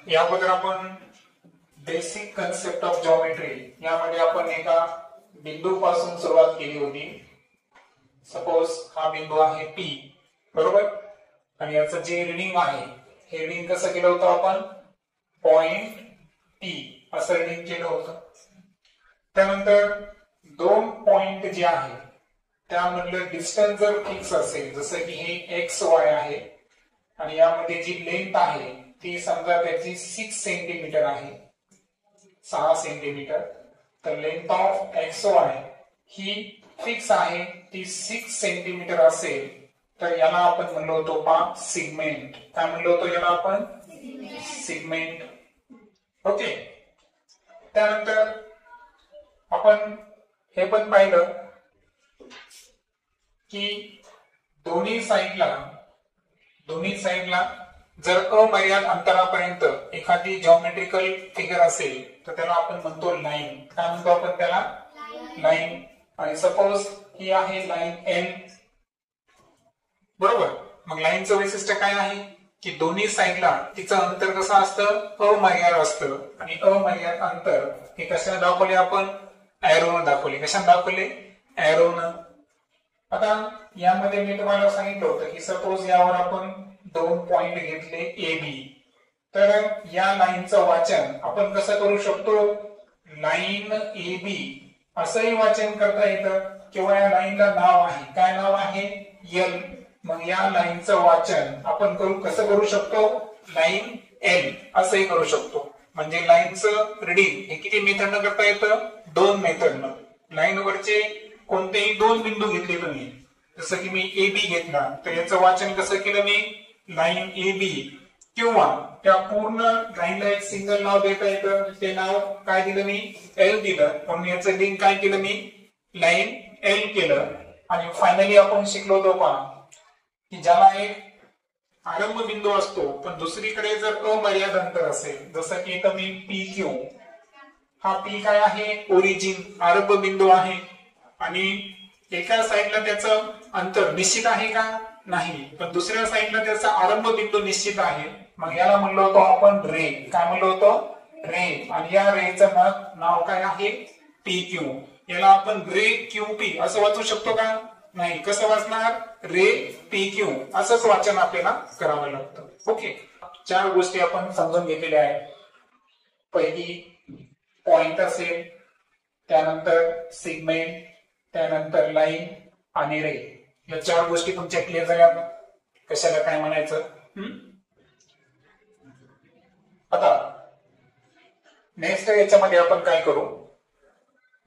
या अगोदर आपण बेसिक कन्सेप्ट ऑफ जॉमेट्री यामध्ये आपण एका बिंदूपासून सुरुवात केली होती. सपोज हा बिंदू आहे P, बरोबर, आणि याचं जे रीडिंग आहे हे रीडिंग कसं केलं होतं आपण, पॉइंट P असं रीडिंग केलं होतं. त्यानंतर दोन पॉइंट जे आहे त्यामधलं डिस्टन्स जर फिक्स असेल, जसं की हे XY आहे आणि यामध्ये जी लेंथ आहे ती समजा त्याची 6 सेंटीमीटर आहे, 6 सेंटीमीटर, तर length of XY he fix आहे, ती 6 सेंटीमीटर असेल तर याला आपण म्हणलो होतो पहा सिगमेंट. काय म्हणलो होतो याला आपण, सिगमेंट. ओके. त्यानंतर आपण हे पण पाहिलं की दोन्ही साइडला जर अमर्याद अंतरापर्यंत एखादी जॉमेट्रिकल फिगर असेल तर त्याला आपण म्हणतो लाईन. काय म्हणतो आपण त्याला, लाईन. आणि सपोज ही आहे लाईन L, बरोबर. मग लाईनचं वैशिष्ट्य काय आहे की दोन्ही साइडला तिचं अंतर कसं असतं, अमर्याद असतं. आणि अमर्याद अंतर हे कशाने दाखवले आपण, एरोनं दाखवले. कशाने दाखवले, एरोनं. आता यामध्ये मी तुम्हाला सांगितलं होतं की सपोज यावर आपण दोन पॉइंट घेतले AB, तर या लाईनचं वाचन आपण कसं करू शकतो, लाईन AB असंही वाचन करता येतं, किंवा या लाईनला नाव आहे, काय नाव आहे, L. मग या लाईनचं वाचन आपण कसं करू शकतो, लाईन L असंही करू शकतो. म्हणजे लाईनचं रीडिंग हे किती मेथडनं करता येतं, दोन मेथडनं. लाईनवरचे कोणतेही दोन बिंदू घेतले तुम्ही, जसं की मी AB घेतला तर याचं वाचन कसं केलं मी, लाईन AB, किंवा त्या पूर्ण लाईनला एक सिंगल नाव देता येतं, ते नाव काय दिलं मी, L दिलं, म्हणून याचं लिंक काय केलं मी, लाईन L केलं. आणि फायनली आपण शिकलो होतो पहा की ज्याला एक आरंभ बिंदू असतो पण दुसरीकडे जर अमर्याद अंतर असेल, जसं की इथं मी PQ, हा P काय आहे, ओरिजिन, आरंभ बिंदू आहे, आणि एका साइडला त्याचं अंतर निश्चित आहे का, नाही, पण दुसऱ्या साइडला त्याचा आरंभ बिंदू निश्चित आहे. मग याला म्हणलो होतो आपण रे. काय म्हणलो होतो, रे. आणि या रेचं नाव काय आहे, PQ. याला आपण रे QP असं वाचू शकतो का, नाही. कसं वाचणार, रे PQ असंच वाचन आपल्याला करावं लागतं. ओके. 4 गोष्टी आपण समजून घेतलेल्या आहेत. पहिली पॉइंट असेल, त्यानंतर सिगमेंट, त्यानंतर लाईन आणि रे. या 4 गोष्टी तुमच्या क्लिअर झाल्या, कशाला काय म्हणायचं. आता नेक्स्ट याच्यामध्ये आपण काय करू,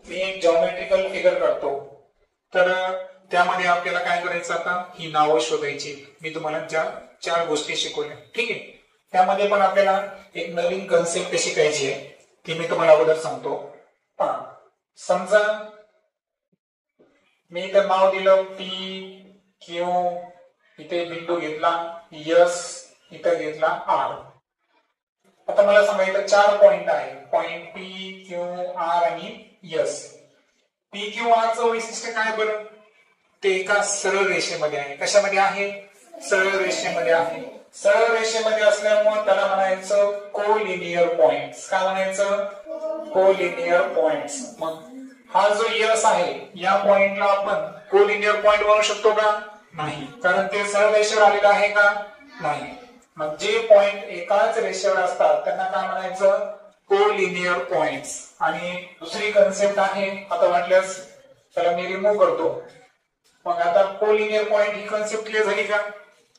मी एक जॉमेट्रिकल फिगर काढतो, तर त्यामध्ये आपल्याला काय करायचं, आता ही नावं शोधायची. मी तुम्हाला 4 गोष्टी शिकवल्या, ठीक आहे. त्यामध्ये पण आपल्याला एक नवीन कन्सेप्ट शिकायची आहे, ती मी तुम्हाला अगोदर सांगतो. समजा मी इथं नाव दिलं PQ, इथे बिंदू घेतला S, इथं घेतला R. आता मला सांगा इथं 4 पॉइंट आहे, पॉइंट PQR आणि S. PQR चं वैशिष्ट्य काय बरं, ते एका सरळ रेषेमध्ये आहे. कशामध्ये आहे, सरळ रेषेमध्ये आहे. सरळ रेषेमध्ये असल्यामुळे त्याला म्हणायचं कोलिनियर पॉइंट्स. काय म्हणायचं, कोलिनियर पॉइंट्स. मग हा जो S आहे या पॉइंटला आपण कोलिनियर पॉइंट म्हणू शकतो का, नाही, कारण ते सरळ रेषेवर आलेलं आहे का, नाही. मग जे पॉइंट एकाच रेषेवर असतात त्यांना काय म्हणायचं, कोलिनियर पॉइंट्स. आणि दुसरी कन्सेप्ट आहे, आता वाटल्यास त्याला मी रिमूव्ह करतो. मग आता कोलिनियर पॉइंट ही कन्सेप्ट क्लिअर झाली का,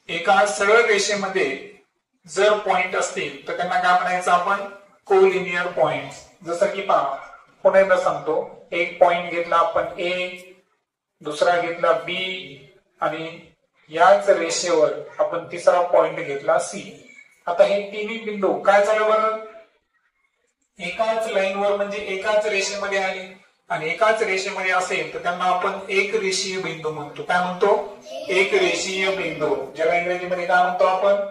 एका सरळ रेषेमध्ये जर पॉइंट असतील तर त्यांना काय म्हणायचं आपण, कोलिनियर पॉइंट्स. जसं की पहा, पुन्हा एकदा सांगतो, एक पॉइंट घेतला आपण A, दुसरा घेतला B, आणि याच रेषेवर आपण तिसरा पॉइंट घेतला C. आता हे तिन्ही बिंदू काय झालं बरं, एकाच लाईनवर म्हणजे एकाच रेषेमध्ये आले, आणि एकाच रेषेमध्ये असेल तर त्यांना आपण एक रेषीय बिंदू म्हणतो. काय म्हणतो, एक रेषीय बिंदू, ज्याला इंग्रजीमध्ये काय म्हणतो आपण,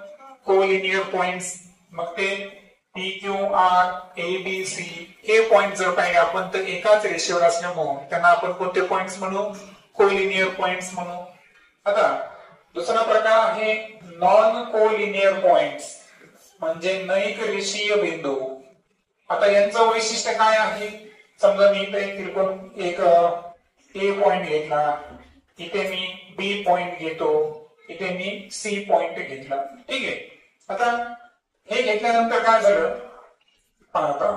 कोलिनियर पॉइंट्स. मग ते PQR ABC हे पॉइंट जर पाहिले आपण तर एकाच रेषेवर असल्यामुळे त्यांना आपण कोणते पॉइंट्स म्हणू, कोलिनियर पॉइंट्स म्हणू. आता दुसरा प्रकार आहे नॉन कोलिनियर पॉइंट्स. म्हणजे नैक रेषीय बिंदू. आता यांचं वैशिष्ट्य काय आहे? समजा मी इथे एक ए पॉइंट घेतला, इथे मी बी पॉइंट घेतो, इथे मी सी पॉइंट घेतला. ठीक आहे. आता हे घेतल्यानंतर काय झालं आता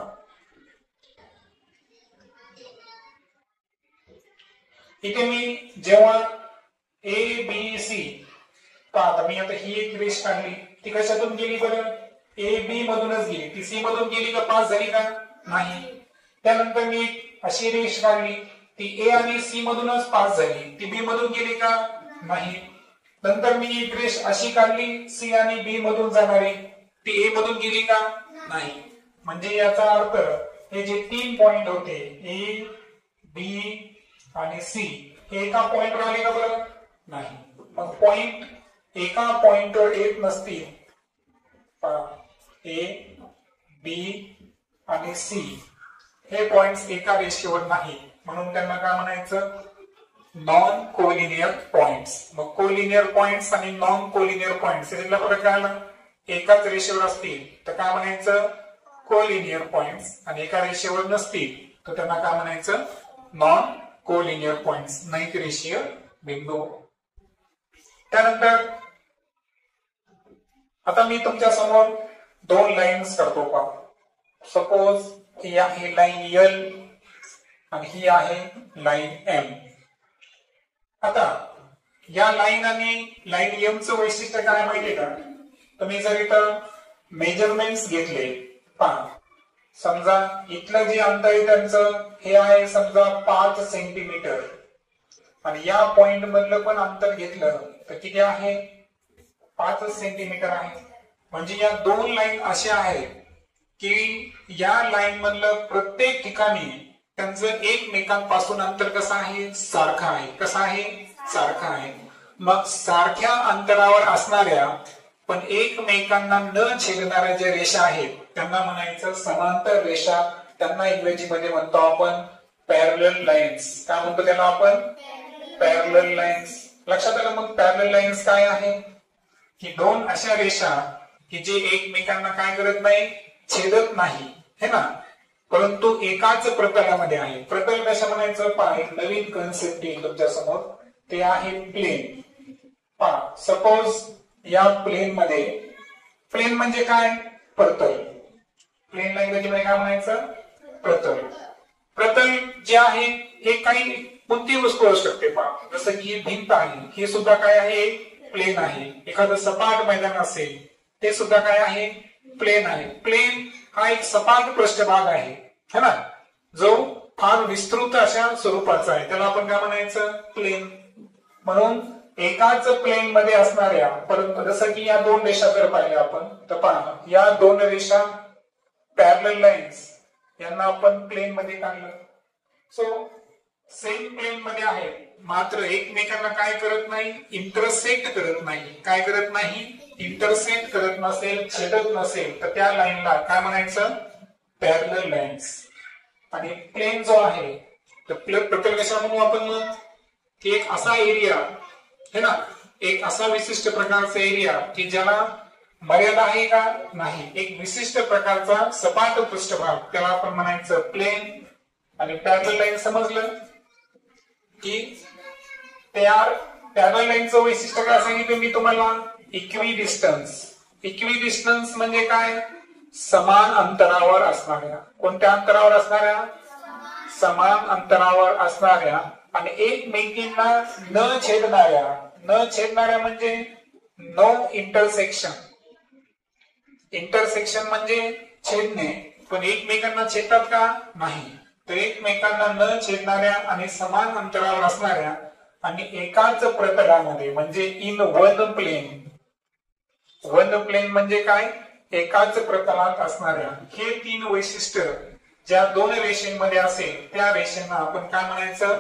इथे मी जेव्हा ए बी सी आता मी आता ही एक रेष काढली, ती कशातून गेली बरं? ए बी मधूनच गेली. ती सी मधून गेली का पास झाली का? नाही. त्यानंतर मी अशी रेष काढली, ती ए आणि सी मधूनच पास झाली. ती बी मधून गेली का? नाही. नंतर मी एक रेष अशी काढली, सी आणि बी मधून जाणारी, ती ए मधून गेली का? नाही. म्हणजे याचा अर्थ हे जे 3 पॉइंट होते ए बी आणि सी हे एका पॉइंटवर आले का बरं? नाही. मग पॉइंट एका पॉइंटवर येत नसतील, ए बी आणि सी हे पॉइंट्स एका रेषेवर नाही, म्हणून त्यांना काय म्हणायचं? Non collinear points. मग कोलिनियर पॉइंट्स आणि नॉन कोलिनियर पॉइंट्स यातला फरक काय आला? एकाच रेषेवर असतील तर काय म्हणायचं? कोलिनियर पॉइंट्स, आणि एका रेषेवर नसतील तर त्यांना काय म्हणायचं? नॉन कोलिनियर पॉइंट्स, नैक रेषीय बिंदू. त्यानंतर आता मी तुमच्या समोर 2 लाईन्स करतो पहा. सपोज ही आहे लाईन एल आणि ही आहे लाईन एम. आता या लाईन आणि लाईन एम चं वैशिष्ट्य काय माहितीये का? तुम्ही जर इथं मेजरमेंट्स घेतले, पहा समजा इथलं जे अंतर आहे त्यांचं हे आहे समजा 5 सेंटीमीटर, आणि या पॉइंट मधलं पण अंतर घेतलं तर किती आहे? 5 सेंटीमीटर आहे. म्हणजे या 2 लाईन अशा आहेत की या लाईन मधलं प्रत्येक ठिकाणी त्यांचं एकमेकांपासून अंतर कसं आहे? सारखं आहे. कसं आहे? सारखं आहे. मग सारख्या अंतरावर असणाऱ्या पण एकमेकांना न छेदणाऱ्या ज्या रेषा आहेत त्यांना म्हणायचं समांतर रेषा. त्यांना इंग्रजीमध्ये म्हणतो आपण पॅरलल लाईन्स. काय म्हणतो त्याला आपण? Parallel lines. लक्षात आलं? मग पॅरलल लाईन्स काय आहे? की 2 अशा रेषा की जे एकमेकांना काय करत नाही? छेदत नाही, है ना, परंतु एकाच प्रतलामध्ये आहे. प्रतल कशा म्हणायचं? पहा, एक नवीन कन्सेप्ट येईल तुमच्या समोर, ते आहे प्लेन. पहा, सपोज या प्लेन मध्ये, प्लेन म्हणजे काय? प्रतल. प्लेन लँग्वेज मध्ये काय म्हणायचं? प्रतल. प्रतल जे आहे हे काही कोणती वस्तू असू शकते. पहा, जसं की भिंत आहे, हे सुद्धा काय आहे? प्लेन आहे. एखादं सपाट मैदान असेल ते सुद्धा काय आहे? प्लेन आहे. प्लेन हा एक सपाट पृष्ठभाग आहे, है ना, जो फार विस्तृत अशा स्वरूपाचा आहे. त्याला आपण काय म्हणायचं? प्लेन. म्हणून एकाच प्लेन मध्ये असणाऱ्या, परंतु जसं की या 2 रेषा जर पाहिल्या आपण तर पहा, या 2 रेषा पॅरलल लाईन्स यांना आपण प्लेन मध्ये काढलं. सो सेम प्लेन मध्ये आहे, मात्र एकमेकांना काय करत नाही? इंटरसेक्ट करत नाही. काय करत नाही? इंटरसेक्ट करत नसेल, छेदत नसेल तर त्या लाईनला काय म्हणायचं? Parallel lines. आणि प्लेन जो आहे तर प्रतल कशा म्हणू आपण? मग की एक असा एरिया, है ना, एक असा विशिष्ट प्रकारचा एरिया की ज्याला मर्यादा आहे का? नाही. एक विशिष्ट प्रकारचा सपाट पृष्ठभाग, त्याला आपण म्हणायचं प्लेन. आणि पॅरलल लाईन समजलं की पॅरलल लाईनचं वैशिष्ट्य काय सांगितलं मी तुम्हाला? Equi distance. इक्वी डिस्टन्स म्हणजे काय? समान अंतरावर असणाऱ्या. कोणत्या अंतरावर असणाऱ्या? समान अंतरावर असणाऱ्या आणि एकमेकींना न छेदणाऱ्या. न छेदणाऱ्या म्हणजे नो इंटरसेक्शन. इंटरसेक्शन म्हणजे छेदणे, पण एकमेकांना छेदतात का? नाही. तर एकमेकांना न छेदणाऱ्या आणि समान अंतरावर असणाऱ्या आणि एकाच प्रतलामध्ये म्हणजे in one plane. One plane म्हणजे काय? एकाच प्रतलात असणाऱ्या. हे 3 वैशिष्ट्य ज्या 2 रेषेमध्ये असेल त्या रेषेना आपण काय म्हणायचं?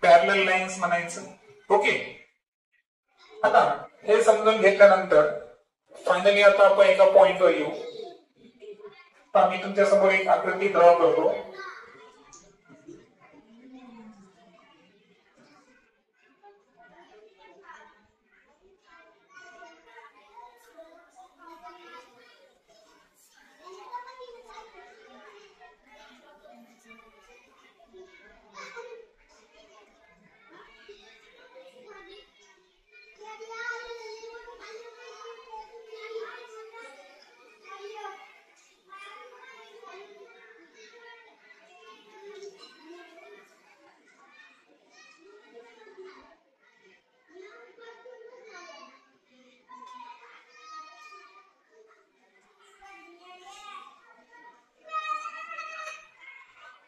पॅरलल लाईन्स म्हणायचं. ओके. आता हे समजून घेतल्यानंतर फायनली आता आपण एका पॉइंटवर येऊ. आता मी तुमच्या समोर एक आकृती ड्रॉ करतो.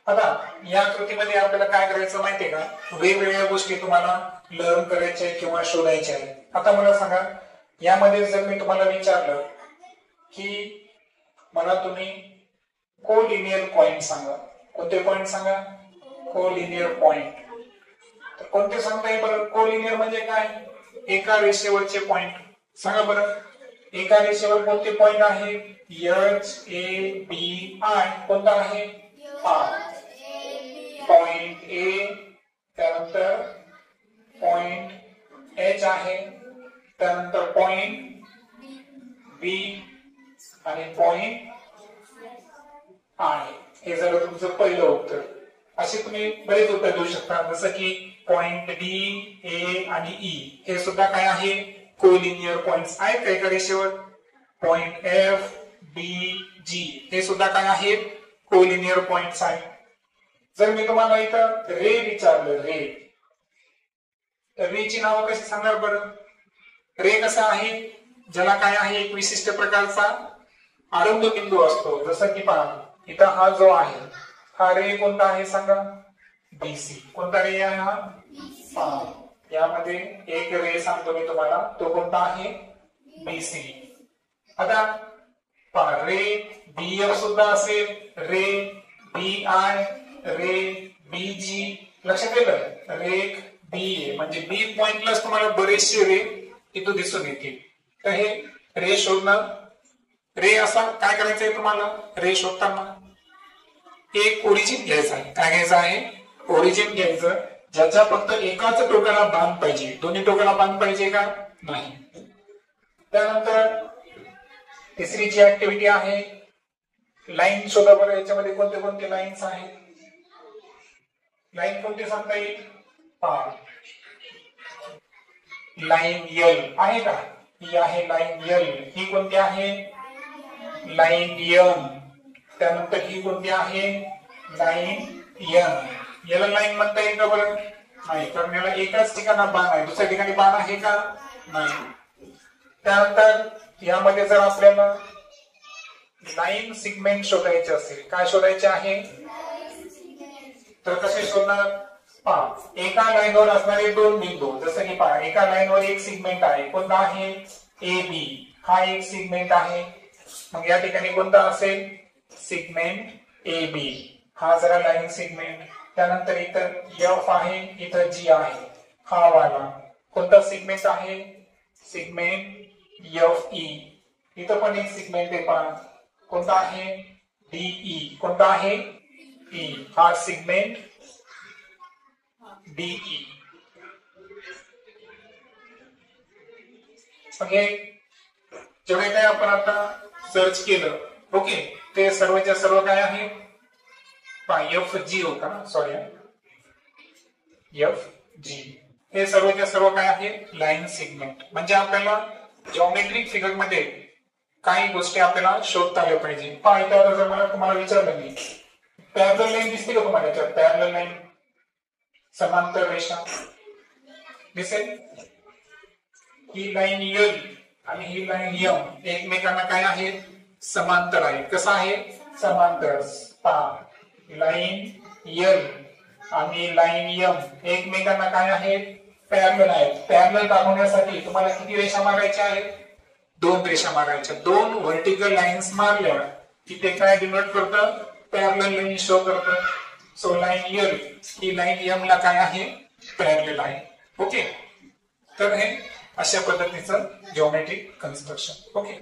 आता या कृतीमध्ये आपल्याला काय करायचं माहितीये का, वेगवेगळ्या गोष्टी तुम्हाला लर्न करायच्या किंवा शोधायच्या आहेत. आता मला सांगा, यामध्ये जर मी तुम्हाला विचारलं की मला तुम्ही कोलिनियर पॉइंट सांगा, कोणते पॉइंट सांगा, कोलिनियर पॉइंट, तर कोणते सांगता येईल बरं? कोलिनियर म्हणजे काय? एका रेषेवरचे पॉइंट सांगा बरं. एका रेषेवर कोणते पॉइंट आहे? H A B I. कोणता आहे? पॉइंट ए, त्यानंतर पॉइंट एच आहे, त्यानंतर पॉइंट बी आणि पॉइंट आय. हे झालं तुमचं पहिलं उत्तर. असे तुम्ही बरेच उत्तर देऊ शकता, जसं की पॉइंट डी, ए आणि ई हे सुद्धा काय आहे? कोलिनियर पॉइंट्स आहेत का एका रेषेवर. पॉइंट एफ, बी, जी हे सुद्धा काय आहेत? कोलिनियर पॉइंट्स आहेत. जर मी तुम्हाला इथं रे विचारलं, रे, तर रेची नावं कशी सांगणार बरं? रे कसा आहे? ज्याला काय आहे? एक विशिष्ट प्रकारचा आरंभ बिंदू असतो. जसं की पहा, इथं हा जो आहे हा रे कोणता आहे सांगा? बीसी. कोणता रे आहे हा? यामध्ये एक रे सांगतो मी तुम्हाला, तो कोणता आहे? बीसी. आता पहा, रे बीएफ सुद्धा असेल, रे बी आय, रे बी जी. लक्षात येतं? रे बी म्हणजे बी पॉइंटलाच तुम्हाला बरेचसे रे इथं दिसून येतील. तर हे रे शोधणं, रे असा काय करायचंय तुम्हाला? रे शोधताना एक ओरिजिन घ्यायचं आहे. काय घ्यायचं आहे? ओरिजिन घ्यायचं, ज्याच्या फक्त एकाच टोकाला बांध पाहिजे. दोन्ही टोकाला बांध पाहिजे का? नाही. त्यानंतर तिसरी जी ऍक्टिव्हिटी आहे, लाईन शोधा बरं. याच्यामध्ये कोणते कोणते लाईन्स आहेत? लाईन कोणती सांगता येईल? लाईन यल आहे का? ही आहे लाईन यल. ही कोणती आहे? Line N. त्यानंतर ही कोणती आहे? Line N. याला लाईन म्हणता येईल का बरं? नाही, कारण याला एकाच ठिकाणी बाण आहे, दुसऱ्या ठिकाणी बाण आहे का? नाही. त्यानंतर यामध्ये जर आपल्याला लाईन सिगमेंट शोधायचे असेल, काय शोधायचे आहे? तर कसे शोधणार? पहा, एका लाईनवर असणारे दोन बिंदू, जसं की पहा, एका लाईनवर एक सिगमेंट आहे. कोणता आहे? ए बी. हा एक सिगमेंट आहे. मग या ठिकाणी कोणता असेल? Segment A B. हा जरा लाईन सिगमेंट. त्यानंतर इथं एफ आहे, इथं जी आहे. हा वाला कोणता सिगमेंट आहे? Segment F E. इथं पण एक सिगमेंट आहे पहा, कोणता आहे? डीई. कोणता आहे? ई. हा सिगमेंट डीई. हे जेवढे काय आपण आता सर्च केलं, ओके, ते सर्वच्या सर्व काय आहे? एफ जी होता ना, सॉरी, एफ जी. हे सर्वच्या सर्व काय आहे? Line segment. म्हणजे आपल्याला जॉमेट्रिक फिगर मध्ये काही गोष्टी आपल्याला शोधता आल्या पाहिजे. पहा, इथं जर मला तुम्हाला विचारलं मी, पॅरलल लाईन दिसते का तुम्हाला? याच्यात पॅरलल लाईन, समांतर रेषा दिसेल. ही लाईन यल आणि ही लाईन यम एकमेकांना काय आहे? समांतर आहे. कसं आहे? समांतर. पहा, लाईन यल आणि लाईन यम एकमेकांना काय आहेत? पॅरलल आहेत. पॅरलल दाखवण्यासाठी तुम्हाला किती रेषा मारायच्या आहेत? दोन रेषा मारायच्या. दोन व्हर्टिकल लाईन्स मारल्या की ते काय डिनोट करतं? पॅरलल लाईन शो करतं. सो लाईन यल ही लाईन यम ला काय आहे? पॅरलल आहे. ओके, तर हे अशा पद्धतीचं जिओमेट्रिक कन्स्ट्रक्शन. ओके.